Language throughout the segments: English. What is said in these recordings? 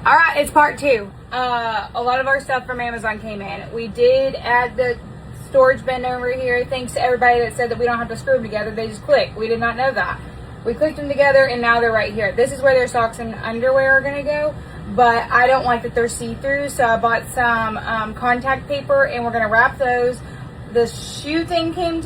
All right, it's part two. A lot of our stuff from Amazon came in. We did add the storage bin over here. Thanks to everybody that said that we don't have to screw them together. They just click. We did not know that. We clicked them together and now they're right here. This is where their socks and underwear are gonna go, but I don't like that they're see-through, so I bought some contact paper and we're gonna wrap those. The shoe thing came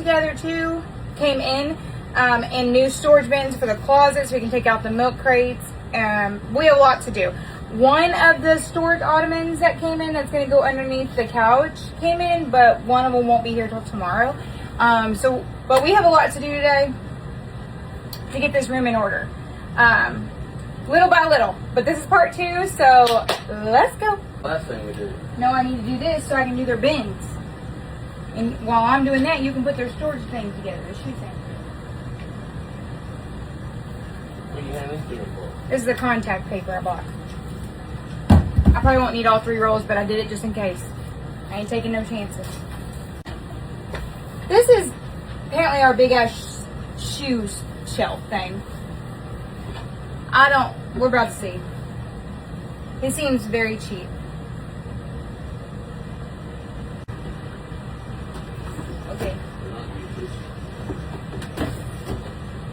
in, and new storage bins for the closet so we can take out the milk crates. We have a lot to do. One of the storage ottomans that came in that's gonna go underneath the couch came in, but one of them won't be here till tomorrow. But we have a lot to do today to get this room in order. Little by little, but this is part two, so let's go. Last thing we did. No, I need to do this so I can do their bins. And while I'm doing that, you can put their storage things together, the shoe thing. What are you handing this to me for? This is the contact paper I bought. I probably won't need all 3 rolls, but I did it just in case. I ain't taking no chances. This is apparently our big ass shoes shelf thing. We're about to see. It seems very cheap. Okay.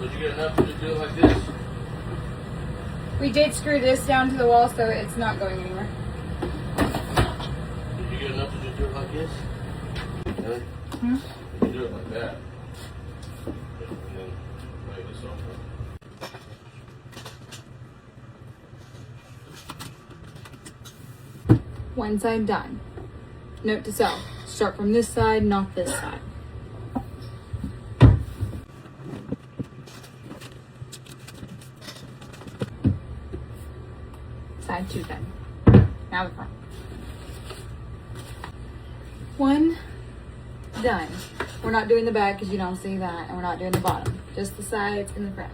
Did you get enough to just do it like this? We did screw this down to the wall so it's not going anywhere. Did you get enough to just do it like this? Really? Hmm? You can do it like that. And then lay this off. One side done. Note to self, start from this side, not this side. Side 2 done. Now the front. One done. We're not doing the back because you don't see that, and we're not doing the bottom. Just the sides and the front.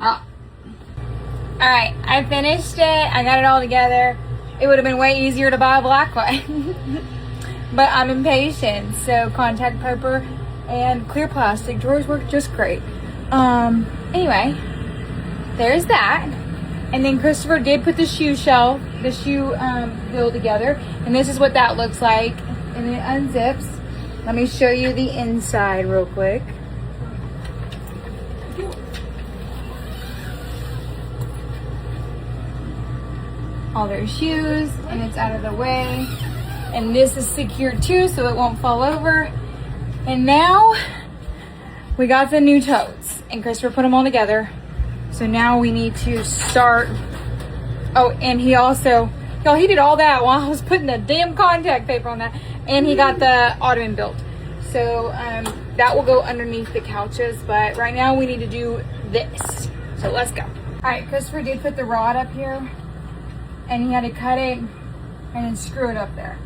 Alright, I finished it. I got it all together. It would have been way easier to buy a black one. But I'm impatient, so contact paper and clear plastic drawers work just great. Anyway, there's that. And then Christopher did put the shoe bill together. And this is what that looks like. And it unzips. Let me show you the inside real quick. All their shoes, and it's out of the way. And this is secured too, so it won't fall over. And now we got the new totes, and Christopher put them all together. So now we need to start. Oh, and he also, y'all, he did all that while I was putting the damn contact paper on that. And he got the ottoman built. So that will go underneath the couches, but right now we need to do this. So let's go. All right, Christopher did put the rod up here, and he had to cut it and then screw it up there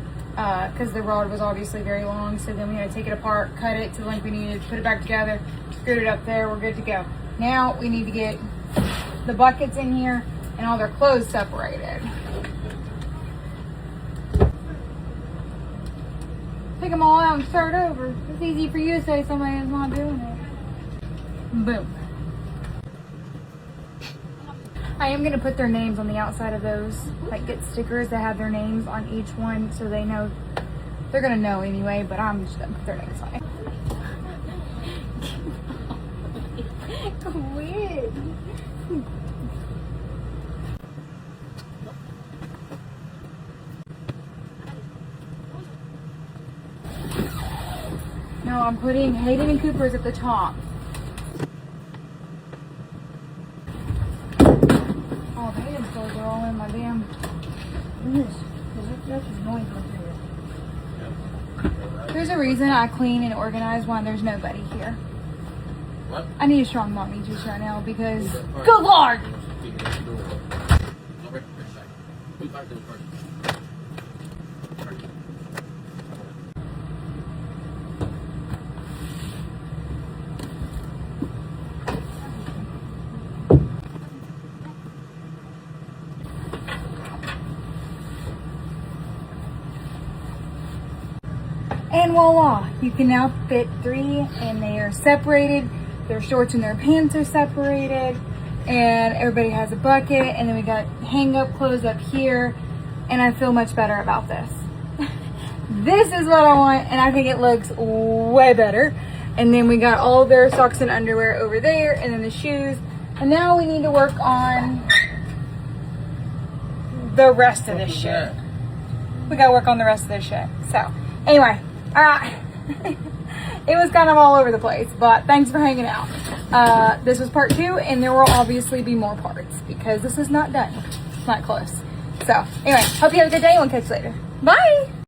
because the rod was obviously very long. So then we had to take it apart, cut it to the length we needed, put it back together, screwed it up there. We're good to go. Now we need to get the buckets in here and all their clothes separated. Take them all out and start over. It's easy for you to say somebody is not doing it. Boom. I am going to put their names on the outside of those, like get stickers that have their names on each one so they know. They're going to know anyway, but I'm just going to put their names on it. Quit. No, I'm putting Hayden and Cooper's at the top. Oh, the Hayden's clothes are all in my damn. That's just noise right there. There's a reason I clean and organize when there's nobody here. What? I need a strong mommy juice right now because, good Lord! And voila, you can now fit 3 and they are separated. Their shorts and their pants are separated. and everybody has a bucket, and then we got hang up clothes up here, and I feel much better about this. This is what I want, and I think it looks way better. And then we got all their socks and underwear over there, and then the shoes. And now we need to work on the rest of this shit. We gotta work on the rest of this shit. So, anyway, alright. It was kind of all over the place, but thanks for hanging out. This was part 2, and there will obviously be more parts because this is not done. It's not close. So, anyway, hope you have a good day, and we'll catch you later. Bye!